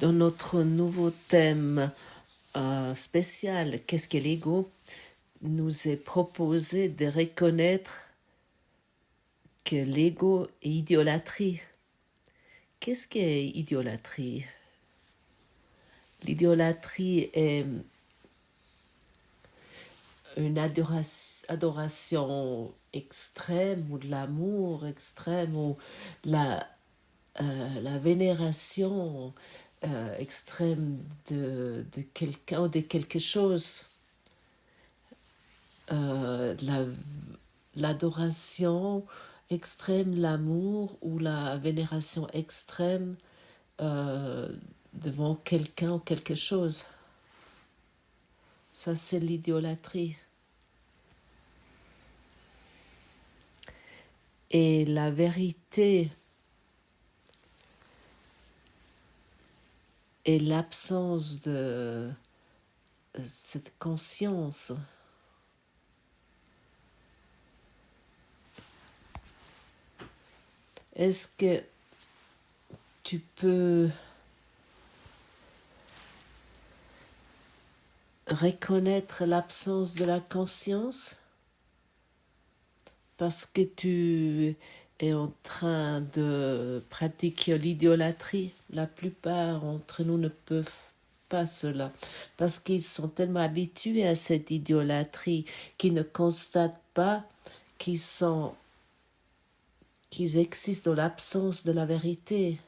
Dans notre nouveau thème spécial, qu'est-ce qu'est l'ego, nous est proposé de reconnaître que l'ego est idolâtrie. Qu'est-ce qu'est idolâtrie? L'idolâtrie est une adoration extrême ou de l'amour extrême ou la vénération extrême de quelqu'un ou de quelque chose. L'adoration extrême, l'amour ou la vénération extrême devant quelqu'un ou quelque chose. Ça, c'est l'idolâtrie. Et la vérité est l'absence de cette conscience. Est-ce que tu peux reconnaître l'absence de la conscience parce que tu es en train de pratiquer l'idolâtrie? La plupart d'entre nous ne peuvent pas cela parce qu'ils sont tellement habitués à cette idolâtrie qu'ils ne constatent pas qu'ils existent dans l'absence de la vérité.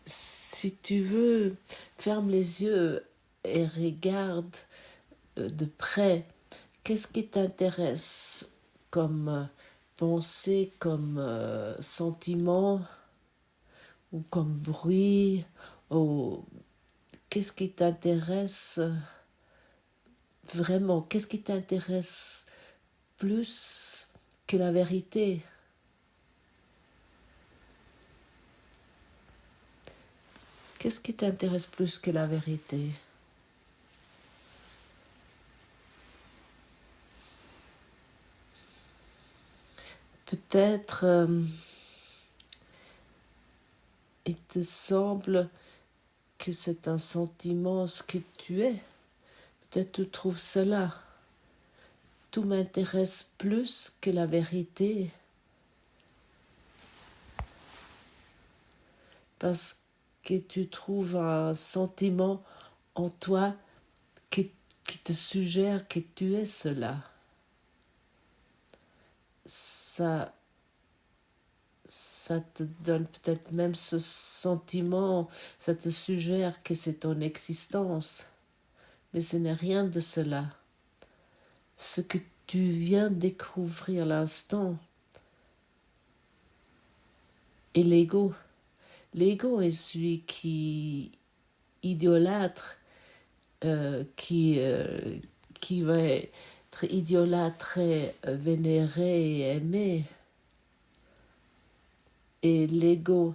Si tu veux, ferme les yeux et regarde de près qu'est-ce qui t'intéresse comme pensée, comme sentiment ou comme bruit, ou qu'est-ce qui t'intéresse vraiment, qu'est-ce qui t'intéresse plus que la vérité? Qu'est-ce qui t'intéresse plus que la vérité? Peut-être il te semble que c'est un sentiment ce que tu es. Peut-être tu trouves cela. Tout m'intéresse plus que la vérité. Parce que tu trouves un sentiment en toi qui te suggère que tu es cela. Ça te donne peut-être même ce sentiment, ça te suggère que c'est ton existence. Mais ce n'est rien de cela. Ce que tu viens découvrir à l'instant est l'ego. L'ego est celui qui idolâtre, qui va être idolâtré, vénéré et aimé. Et l'ego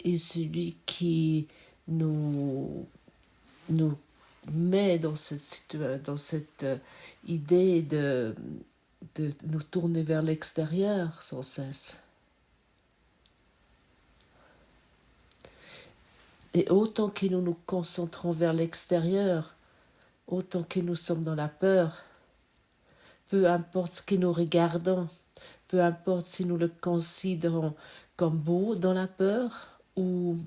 est celui qui nous met dans cette idée de nous tourner vers l'extérieur sans cesse. Et autant que nous nous concentrons vers l'extérieur, autant que nous sommes dans la peur, peu importe ce que nous regardons, peu importe si nous le considérons comme beau dans la peur ou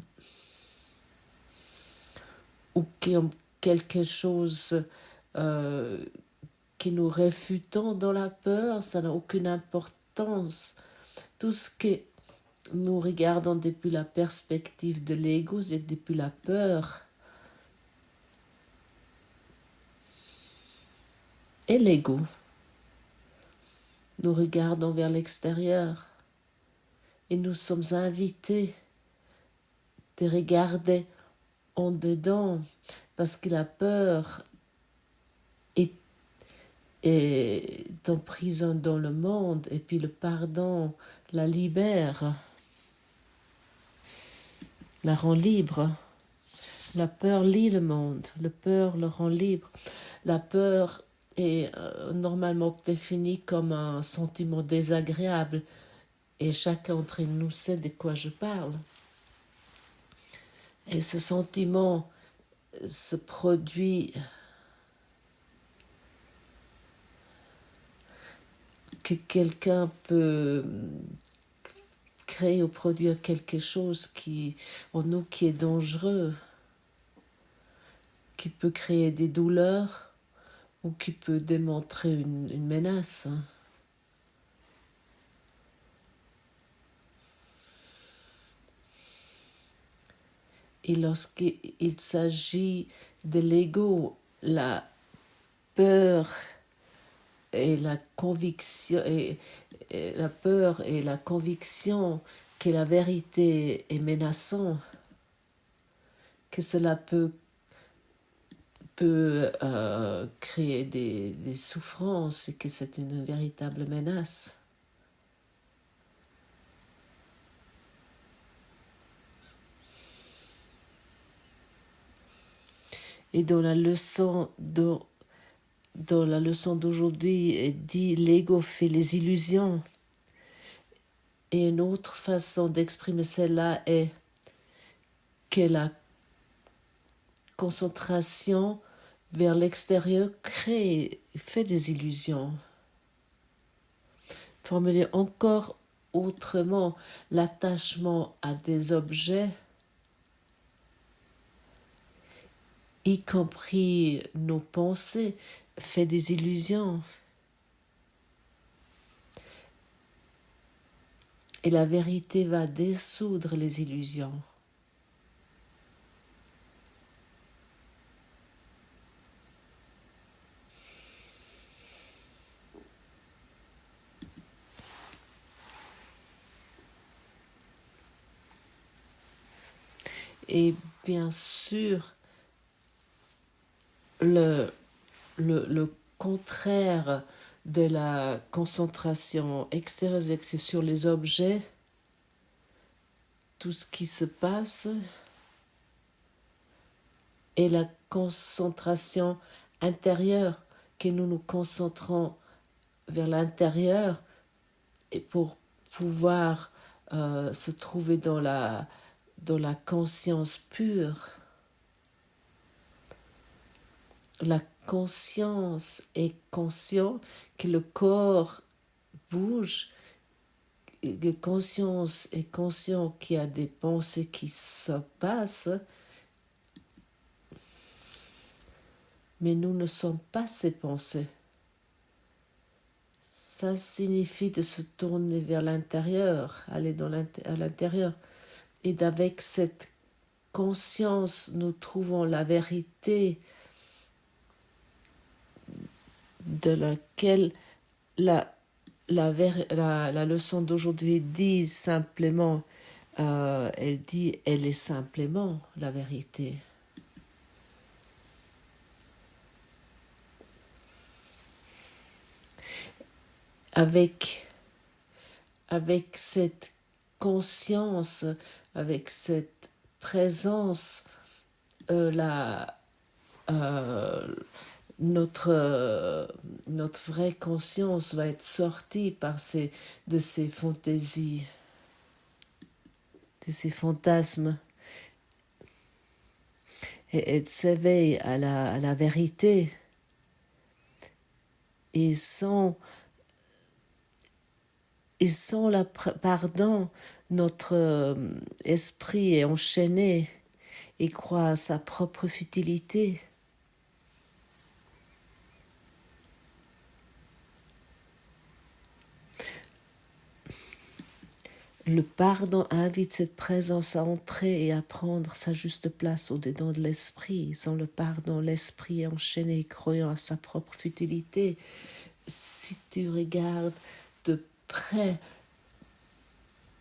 comme quelque chose que nous réfutons dans la peur, ça n'a aucune importance. Tout ce que nous regardons depuis la perspective de l'ego, c'est depuis la peur. Et l'ego, nous regardons vers l'extérieur et nous sommes invités de regarder en dedans parce que la peur est en prison dans le monde et puis le pardon la libère, la rend libre. La peur lie le monde, la peur le rend libre. La peur est normalement définie comme un sentiment désagréable Et chacun d'entre nous sait de quoi je parle. Et ce sentiment se produit que quelqu'un peut créer ou produire quelque chose en nous qui est dangereux, qui peut créer des douleurs ou qui peut démontrer une menace. Et lorsqu'il s'agit de l'ego, la peur et la conviction et la peur et la conviction que la vérité est menaçante, que cela peut créer des souffrances et que c'est une véritable menace. Et dans la leçon d'aujourd'hui, dit l'ego fait les illusions. Et une autre façon d'exprimer cela est que la concentration vers l'extérieur fait des illusions. Formuler encore autrement, l'attachement à des objets, y compris nos pensées, fait des illusions. Et la vérité va dissoudre les illusions. Et bien sûr, le contraire de la concentration extérieure, c'est sur les objets, tout ce qui se passe, et la concentration intérieure, que nous nous concentrons vers l'intérieur et pour pouvoir se trouver dans la conscience pure. La conscience est conscient que le corps bouge, que conscience est conscient qu'il y a des pensées qui se passent, mais nous ne sommes pas ces pensées. Ça signifie de se tourner vers l'intérieur, aller à l'intérieur. Et avec cette conscience, nous trouvons la vérité de laquelle la leçon d'aujourd'hui dit simplement, elle est simplement la vérité. Avec cette conscience, avec cette présence, notre vraie conscience va être sortie de ces fantaisies, de ces fantasmes, et elle s'éveille à la vérité. Et sans pardon, notre esprit est enchaîné et croit à sa propre futilité. Le pardon invite cette présence à entrer et à prendre sa juste place au-dedans de l'esprit. Sans le pardon, l'esprit est enchaîné, croyant à sa propre futilité. Si tu regardes de près,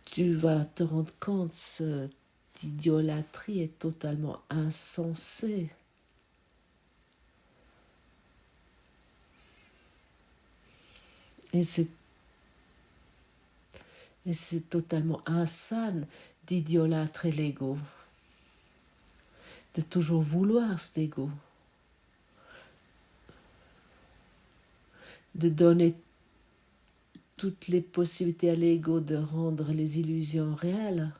tu vas te rendre compte que cette idolâtrie est totalement insensée. Et c'est totalement insane d'idolâtrer l'ego, de toujours vouloir cet ego, de donner toutes les possibilités à l'ego de rendre les illusions réelles.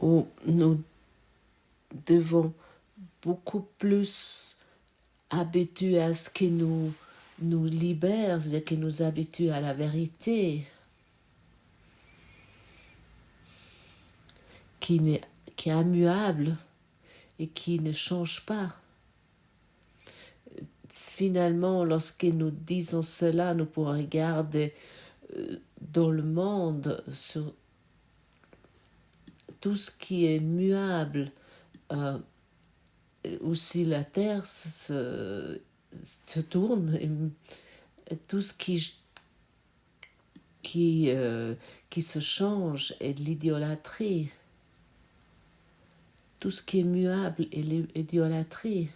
Où nous devons beaucoup plus habituer à ce qui nous libère, c'est-à-dire qui nous habitue à la vérité, qui est immuable et qui ne change pas. Finalement, lorsque nous disons cela, nous pourrons regarder dans le monde sur tout ce qui est muable, aussi la terre se tourne, et tout ce qui se change est de l'idolâtrie. Tout ce qui est muable est l'idolâtrie.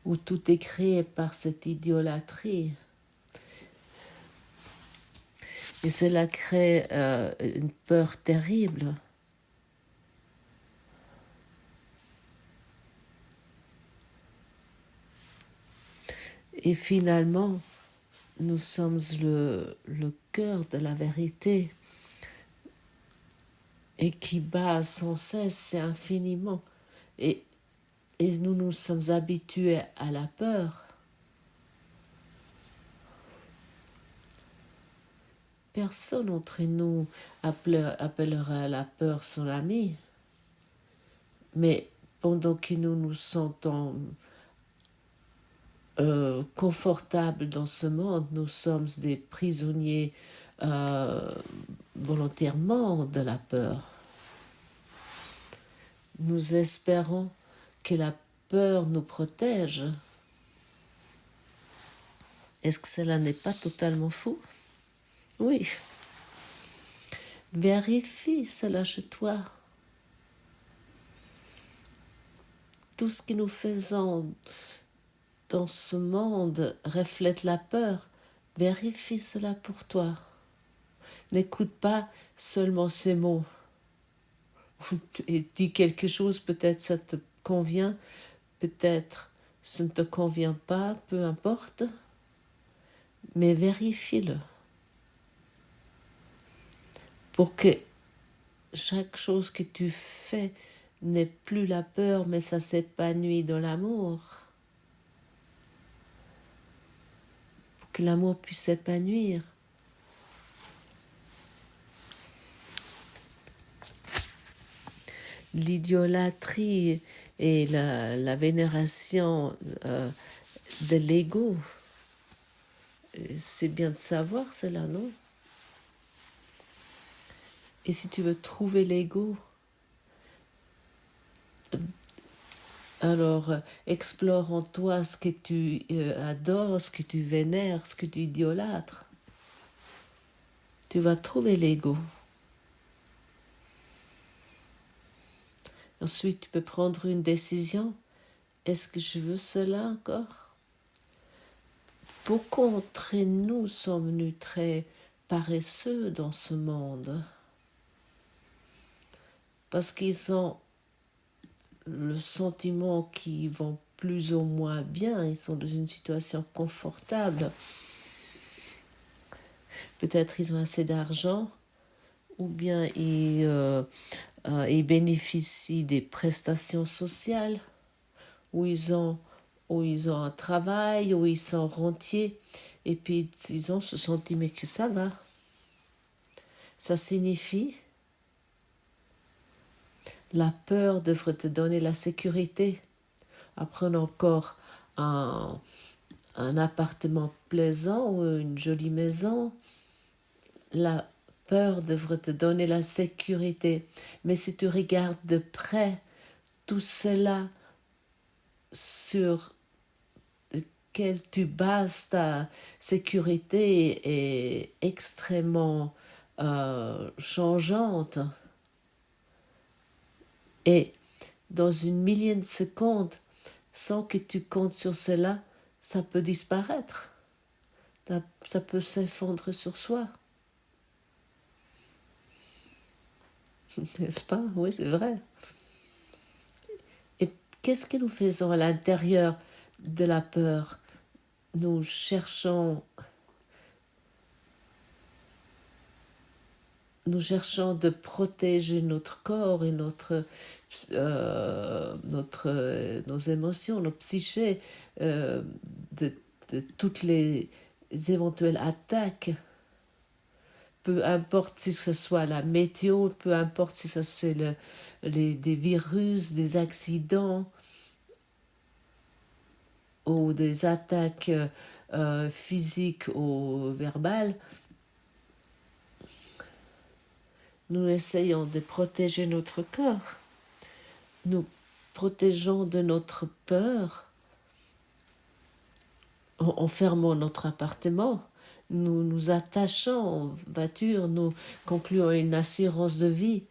Où tout est créé par cette idolâtrie. Et cela crée une peur terrible. Et finalement, nous sommes le cœur de la vérité et qui bat sans cesse et infiniment. Et nous nous sommes habitués à la peur. Personne d'entre nous appellera la peur son ami. Mais pendant que nous nous sentons confortables dans ce monde, nous sommes des prisonniers volontairement de la peur. Nous espérons que la peur nous protège. Est-ce que cela n'est pas totalement fou? Oui. Vérifie cela chez toi. Tout ce que nous faisons dans ce monde reflète la peur. Vérifie cela pour toi. N'écoute pas seulement ces mots. Et dis quelque chose, peut-être ça te convient, peut-être ça ne te convient pas, peu importe. Mais vérifie-le. Pour que chaque chose que tu fais n'ait plus la peur, mais ça s'épanouit dans l'amour. Pour que l'amour puisse s'épanouir. L'idolâtrie et la vénération de l'ego, c'est bien de savoir cela, non? Et si tu veux trouver l'ego, alors explore en toi ce que tu adores, ce que tu vénères, ce que tu idolâtres. Tu vas trouver l'ego. Ensuite, tu peux prendre une décision. Est-ce que je veux cela encore? Pourquoi entre nous sommes-nous très paresseux dans ce monde? Parce qu'ils ont le sentiment qu'ils vont plus ou moins bien, ils sont dans une situation confortable. Peut-être ils ont assez d'argent, ou bien ils bénéficient des prestations sociales, où ils ont un travail, où ils sont rentiers, et puis ils ont ce sentiment que ça va. Ça signifie la peur devrait te donner la sécurité. Apprenez encore un appartement plaisant ou une jolie maison. La peur devrait te donner la sécurité. Mais si tu regardes de près tout cela sur lequel tu bases ta sécurité est extrêmement changeante. Et dans une millième de seconde, sans que tu comptes sur cela, ça peut disparaître. Ça peut s'effondrer sur soi. N'est-ce pas? Oui, c'est vrai. Et qu'est-ce que nous faisons à l'intérieur de la peur? Nous cherchons de protéger notre corps et nos émotions, nos psychés de, de toutes les éventuelles attaques. Peu importe si ce soit la météo, peu importe si c'est des virus, des accidents ou des attaques physiques ou verbales, nous essayons de protéger notre corps. Nous protégeons de notre peur en fermant notre appartement. Nous nous attachons en voiture, nous concluons une assurance de vie,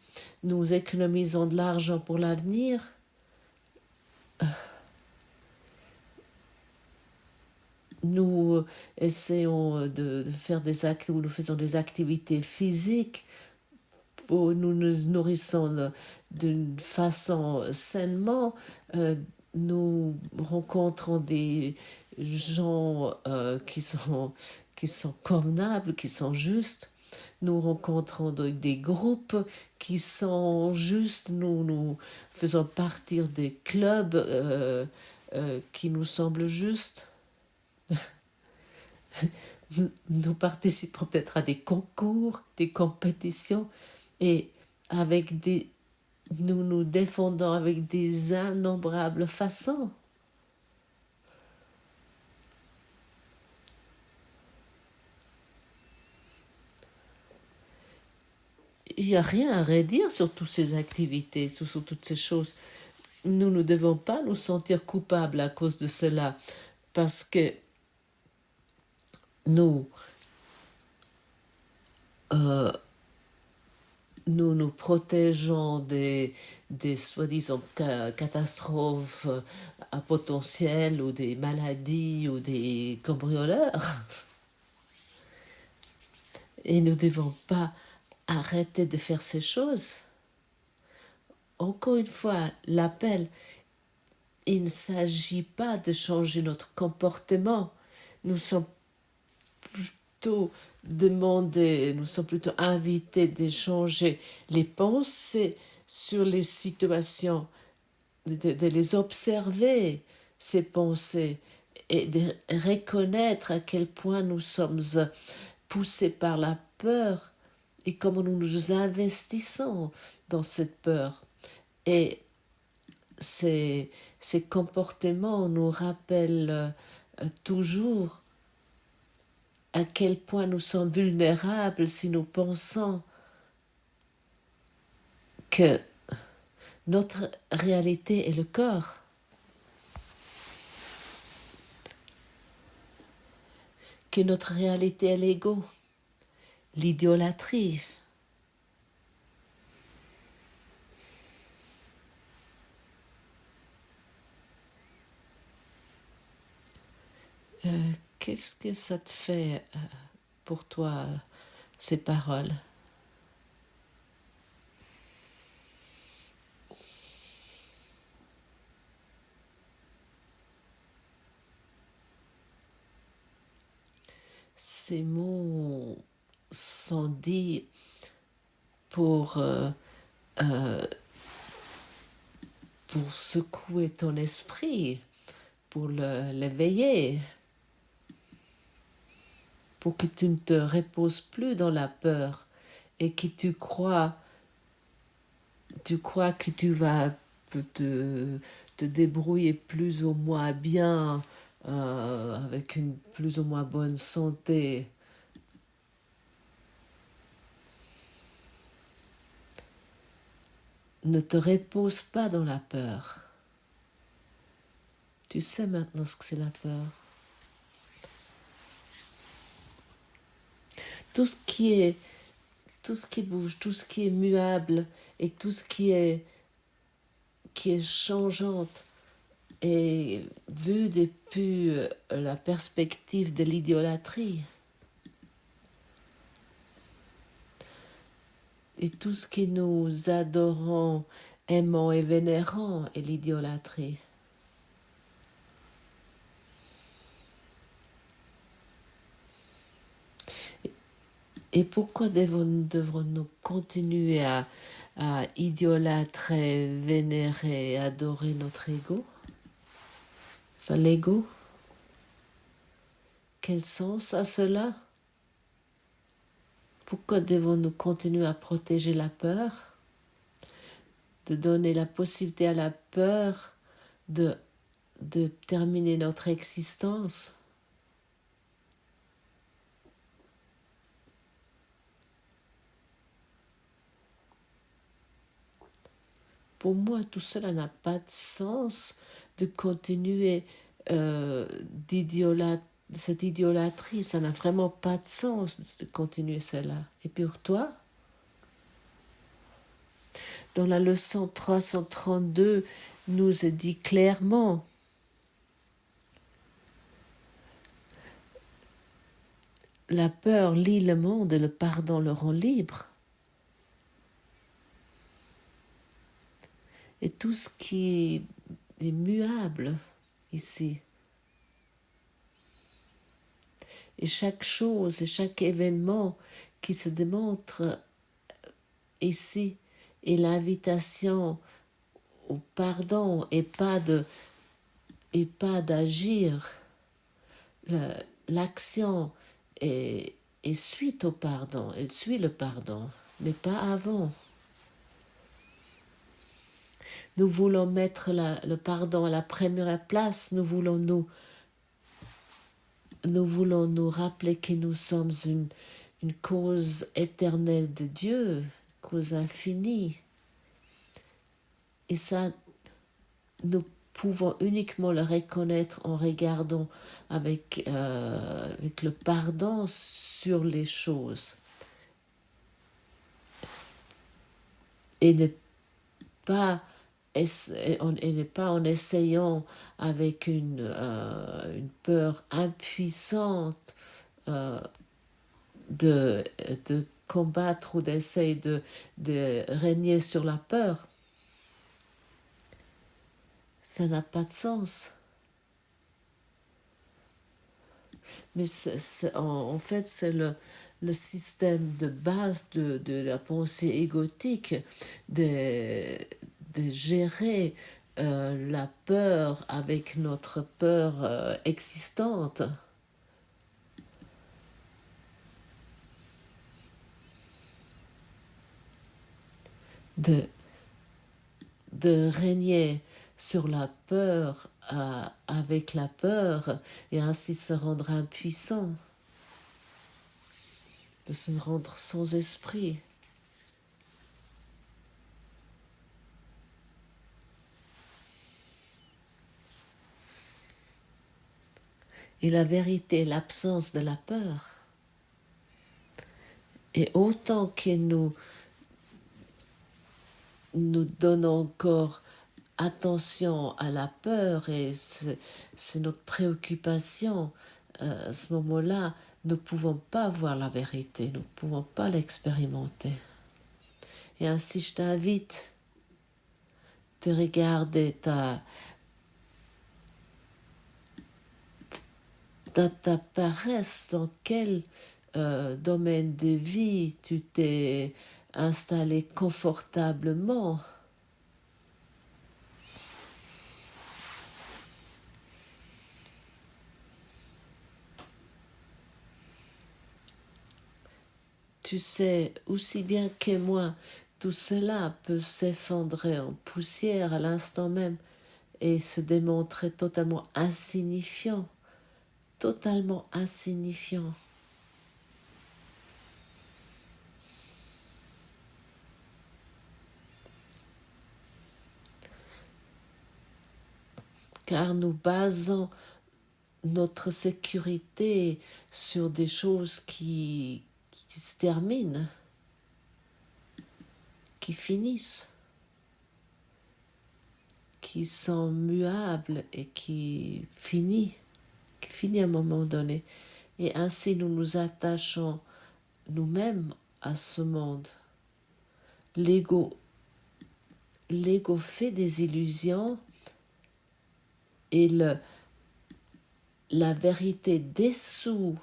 nous économisons de l'argent pour l'avenir. Nous essayons de faire nous faisons des activités physiques, nous nous nourrissons d'une façon sainement, nous rencontrons des gens qui sont convenables, qui sont justes. Nous rencontrons des groupes qui sont justes. Nous faisons partir des clubs qui nous semblent justes. Nous participons peut-être à des concours, des compétitions, et nous nous défendons avec des innombrables façons. Il n'y a rien à redire sur toutes ces activités, sur toutes ces choses. Nous ne devons pas nous sentir coupables à cause de cela, parce que nous nous protégeons des soi-disant catastrophes à potentiel, ou des maladies, ou des cambrioleurs. Et nous ne devons pas arrêter de faire ces choses. Encore une fois, l'appel, il ne s'agit pas de changer notre comportement. Nous sommes plutôt nous sommes plutôt invités d'échanger les pensées sur les situations, de les observer, ces pensées, et de reconnaître à quel point nous sommes poussés par la peur et comment nous nous investissons dans cette peur. Et ces comportements nous rappellent toujours à quel point nous sommes vulnérables si nous pensons que notre réalité est le corps. Que notre réalité est l'ego, l'idolâtrie. Qu'est-ce que ça te fait pour toi, ces paroles? Ces mots sont dits pour secouer ton esprit, pour l'éveiller, pour que tu ne te reposes plus dans la peur et que tu crois que tu vas te débrouiller plus ou moins bien, avec une plus ou moins bonne santé. Ne te repose pas dans la peur. Tu sais maintenant ce que c'est la peur. Tout ce qui bouge, tout ce qui est muable et tout ce qui est changeante est vu depuis la perspective de l'idolâtrie. Et tout ce que nous adorons, aimons et vénérons est l'idolâtrie. Et pourquoi devrons-nous continuer à idolâtrer, vénérer, adorer notre ego? Enfin, l'ego? Quel sens a cela? Pourquoi devons-nous continuer à protéger la peur? De donner la possibilité à la peur de terminer notre existence? Pour moi, tout cela n'a pas de sens de continuer cette idolâtrie. Ça n'a vraiment pas de sens de continuer cela. Et pour toi? Dans la leçon 332, nous est dit clairement la peur lie le monde et le pardon le rend libre. Et tout ce qui est muable ici, et chaque chose et chaque événement qui se démontre ici est l'invitation au pardon et pas d'agir. L'action est suite au pardon, elle suit le pardon, mais pas avant. Nous voulons mettre le pardon à la première place, nous voulons nous rappeler que nous sommes une cause éternelle de Dieu, cause infinie. Et ça, nous pouvons uniquement le reconnaître en regardant avec le pardon sur les choses. Et ne pas en essayant avec une peur impuissante de combattre ou d'essayer de régner sur la peur. Ça n'a pas de sens. Mais en fait, c'est le système de base de la pensée égotique de gérer la peur avec notre peur existante. De régner sur la peur avec la peur et ainsi se rendre impuissant, de se rendre sans esprit. Et la vérité est l'absence de la peur. Et autant que nous donnons encore attention à la peur et c'est notre préoccupation, à ce moment-là, nous ne pouvons pas voir la vérité, nous ne pouvons pas l'expérimenter. Et ainsi, je t'invite de regarder ta paresse, dans quel domaine de vie tu t'es installé confortablement. Tu sais aussi bien que moi, tout cela peut s'effondrer en poussière à l'instant même et se démontrer totalement insignifiant. Totalement insignifiant. Car nous basons notre sécurité sur des choses qui se terminent, qui finissent, qui sont muables et qui finissent à un moment donné. Et ainsi nous nous attachons nous-mêmes à ce monde. L'ego fait des illusions et la vérité dessous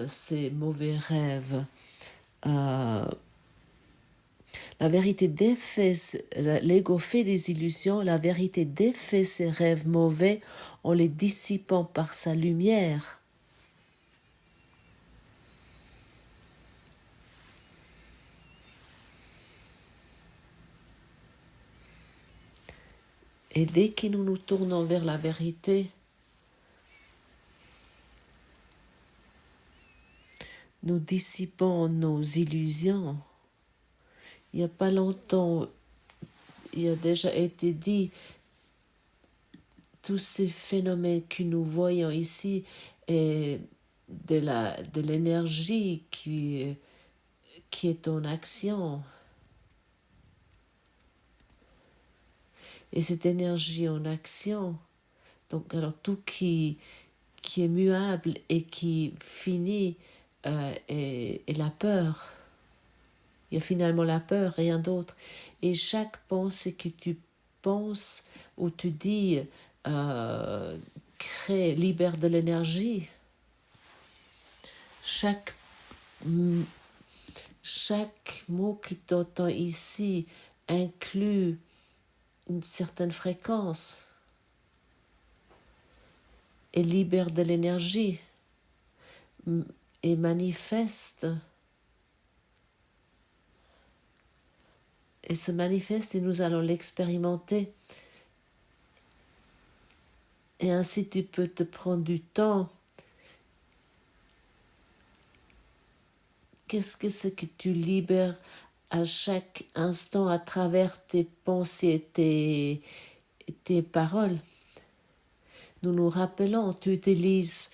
ces mauvais rêves. La vérité défait, l'ego fait des illusions, la vérité défait ses rêves mauvais en les dissipant par sa lumière. Et dès que nous nous tournons vers la vérité, nous dissipons nos illusions. Il n'y a pas longtemps, il a déjà été dit, tous ces phénomènes que nous voyons ici et de l'énergie qui est en action. Et cette énergie en action, donc alors tout qui est muable et qui finit est la peur. Il y a finalement la peur, rien d'autre. Et chaque pensée que tu penses ou tu dis libère de l'énergie. Chaque mot qui t'entend ici inclut une certaine fréquence et libère de l'énergie et manifeste et se manifeste et nous allons l'expérimenter. Et ainsi tu peux te prendre du temps. Qu'est-ce que c'est que tu libères à chaque instant à travers tes pensées et tes paroles? Nous nous rappelons, tu utilises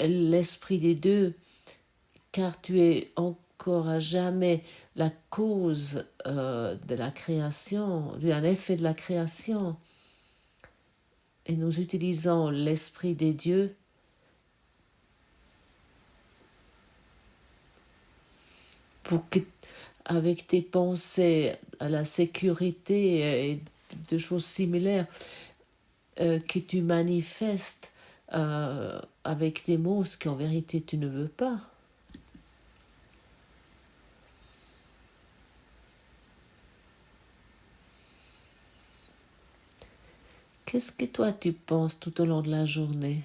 l'esprit des deux car tu es encore à jamais la cause de la création, un effet de la création. Et nous utilisons l'esprit des dieux pour que, avec tes pensées à la sécurité et de choses similaires, que tu manifestes avec tes mots ce qu'en vérité tu ne veux pas. Qu'est-ce que toi tu penses tout au long de la journée?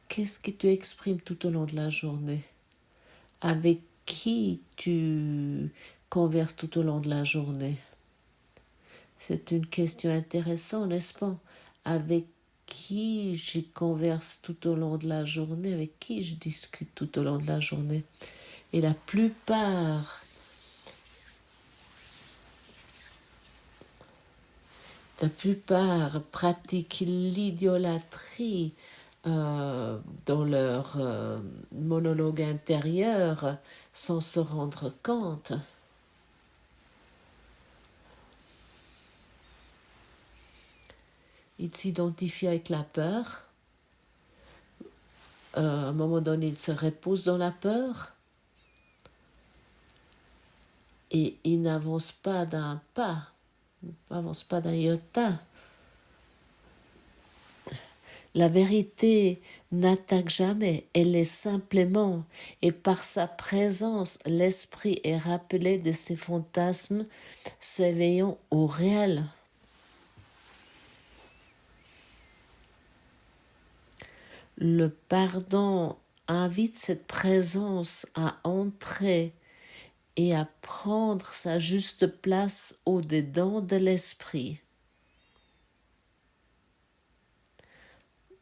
Qu'est-ce que tu exprimes tout au long de la journée? Avec qui tu converses tout au long de la journée? C'est une question intéressante, n'est-ce pas? Avec qui je converse tout au long de la journée, avec qui je discute tout au long de la journée. Et la plupart pratiquent l'idolâtrie dans leur monologue intérieur sans se rendre compte. Ils s'identifient avec la peur. À un moment donné, ils se reposent dans la peur et ils n'avancent pas d'un pas, n'avancent pas d'un iota. La vérité n'attaque jamais, elle est simplement, et par sa présence, l'esprit est rappelé de ses fantasmes, s'éveillant au réel. Le pardon invite cette présence à entrer et à prendre sa juste place au-dedans de l'esprit.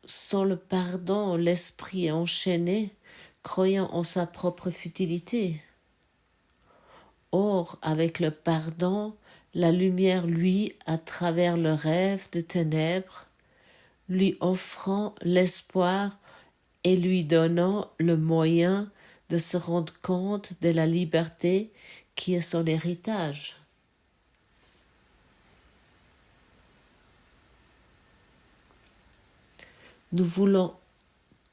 Sans le pardon, l'esprit est enchaîné, croyant en sa propre futilité. Or, avec le pardon, la lumière luit à travers le rêve de ténèbres, lui offrant l'espoir et lui donnant le moyen de se rendre compte de la liberté qui est son héritage. Nous voulons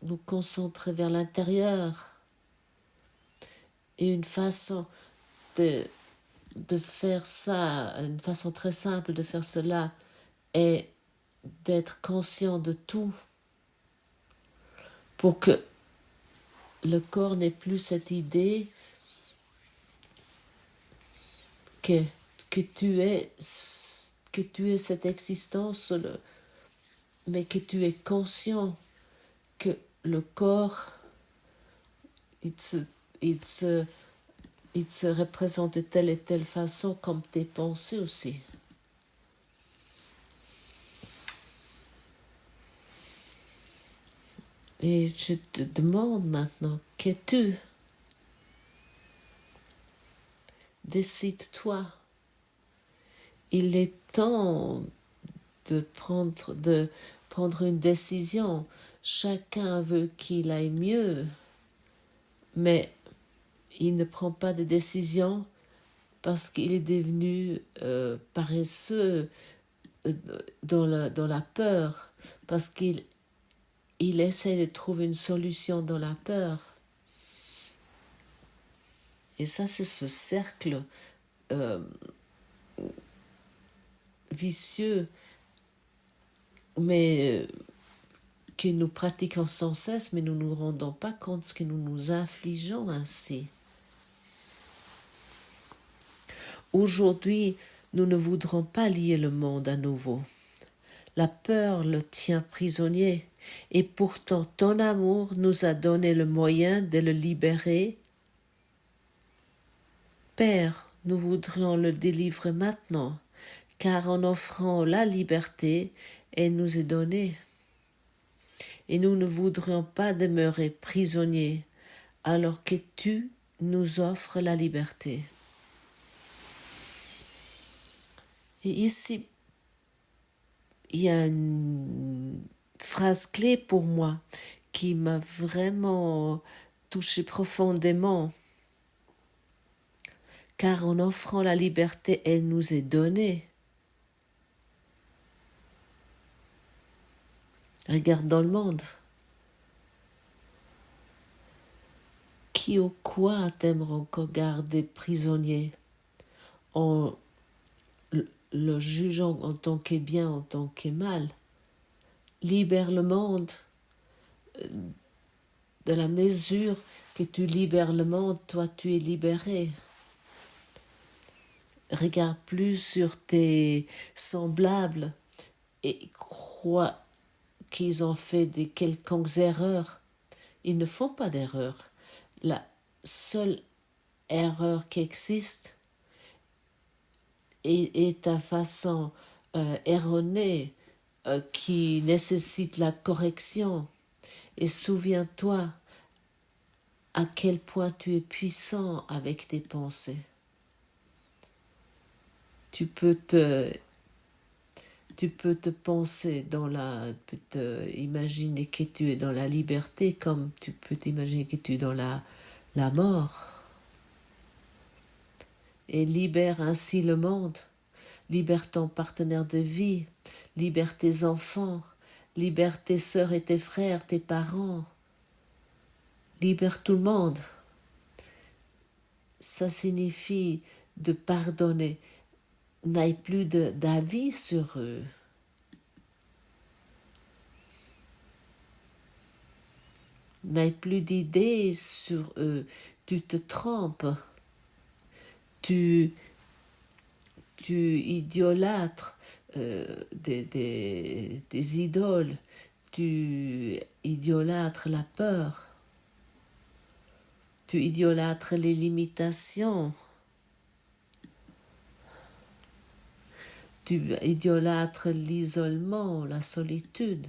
nous concentrer vers l'intérieur. Et une façon de faire ça, une façon très simple de faire cela est d'être conscient de tout pour que le corps n'ait plus cette idée que tu es cette existence, mais que tu es conscient que le corps, il se représente de telle et telle façon comme tes pensées aussi. Et je te demande maintenant, qu'es-tu? Décide-toi. Il est temps de prendre une décision. Chacun veut qu'il aille mieux, mais il ne prend pas de décision parce qu'il est devenu paresseux dans la peur, parce qu'il essaie de trouver une solution dans la peur. Et ça, c'est ce cercle vicieux, mais que nous pratiquons sans cesse, mais nous ne nous rendons pas compte de ce que nous nous infligeons ainsi. Aujourd'hui, nous ne voudrons pas lier le monde à nouveau. La peur le tient prisonnier, et pourtant ton amour nous a donné le moyen de le libérer. Père, nous voudrions le délivrer maintenant, car en offrant la liberté, elle nous est donnée. Et nous ne voudrions pas demeurer prisonniers, alors que tu nous offres la liberté. Et ici, il y a une phrase clé pour moi qui m'a vraiment touchée profondément. Car en offrant la liberté, elle nous est donnée. Regarde dans le monde. Qui ou quoi t'aimerait encore garder prisonnier en le jugeant en tant que bien, en tant que mal? Libère le monde. De la mesure que tu libères le monde, toi tu es libéré. Regarde plus sur tes semblables et crois qu'ils ont fait des quelconques erreurs. Ils ne font pas d'erreur. La seule erreur qui existe est ta façon erronée qui nécessite la correction. Et souviens-toi à quel point tu es puissant avec tes pensées. Tu peux te penser imaginer que tu es dans la liberté, comme tu peux t'imaginer que tu es dans la mort. Et libère ainsi le monde. Libère ton partenaire de vie. Libère tes enfants. Libère tes sœurs et tes frères, tes parents. Libère tout le monde. Ça signifie de pardonner. N'aie plus d'avis sur eux. N'aie plus d'idées sur eux. Tu te trompes. Tu idolâtres des idoles. Tu idolâtres la peur. Tu idolâtres les limitations. Tu idolâtres l'isolement, la solitude.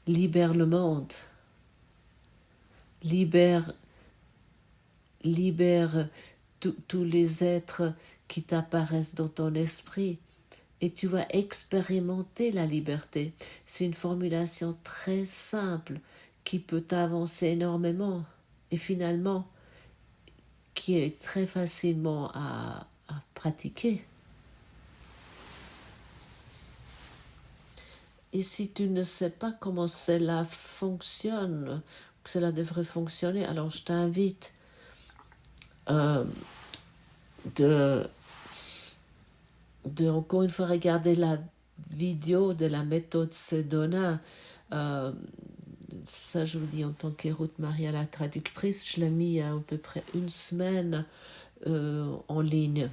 Libère le monde. Libère tous les êtres qui t'apparaissent dans ton esprit et tu vas expérimenter la liberté. C'est une formulation très simple qui peut t'avancer énormément et finalement qui est très facilement à pratiquer. Et si tu ne sais pas comment cela fonctionne, que cela devrait fonctionner, alors je t'invite euh, de, encore une fois regarder la vidéo de la méthode Sedona. Euh, Ça, je vous dis en tant que Ruth Maria, la traductrice, je l'ai mis il y a à peu près une semaine en ligne.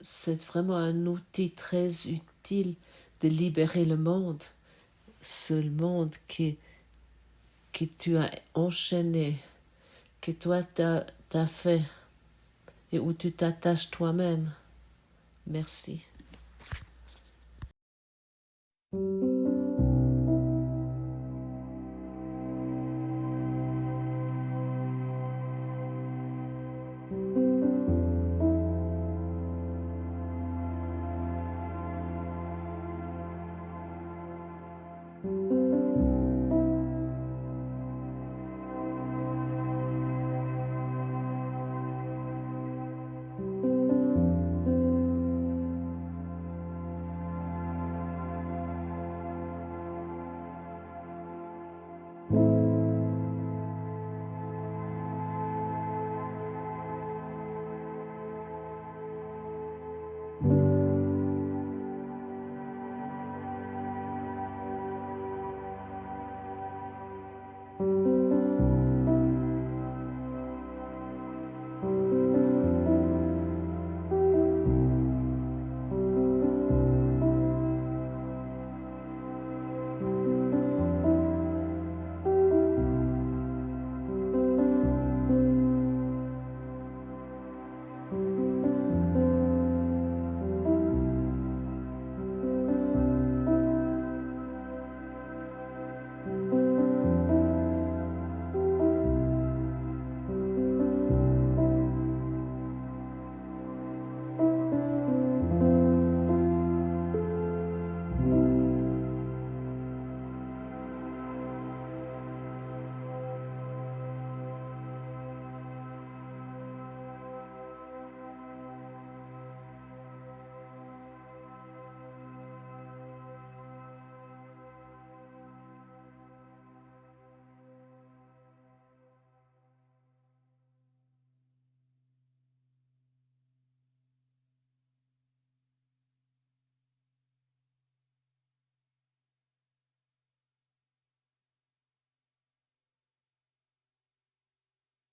C'est vraiment un outil très utile de libérer le monde, ce monde que tu as enchaîné, que toi t'as fait et où tu t'attaches toi-même. Merci.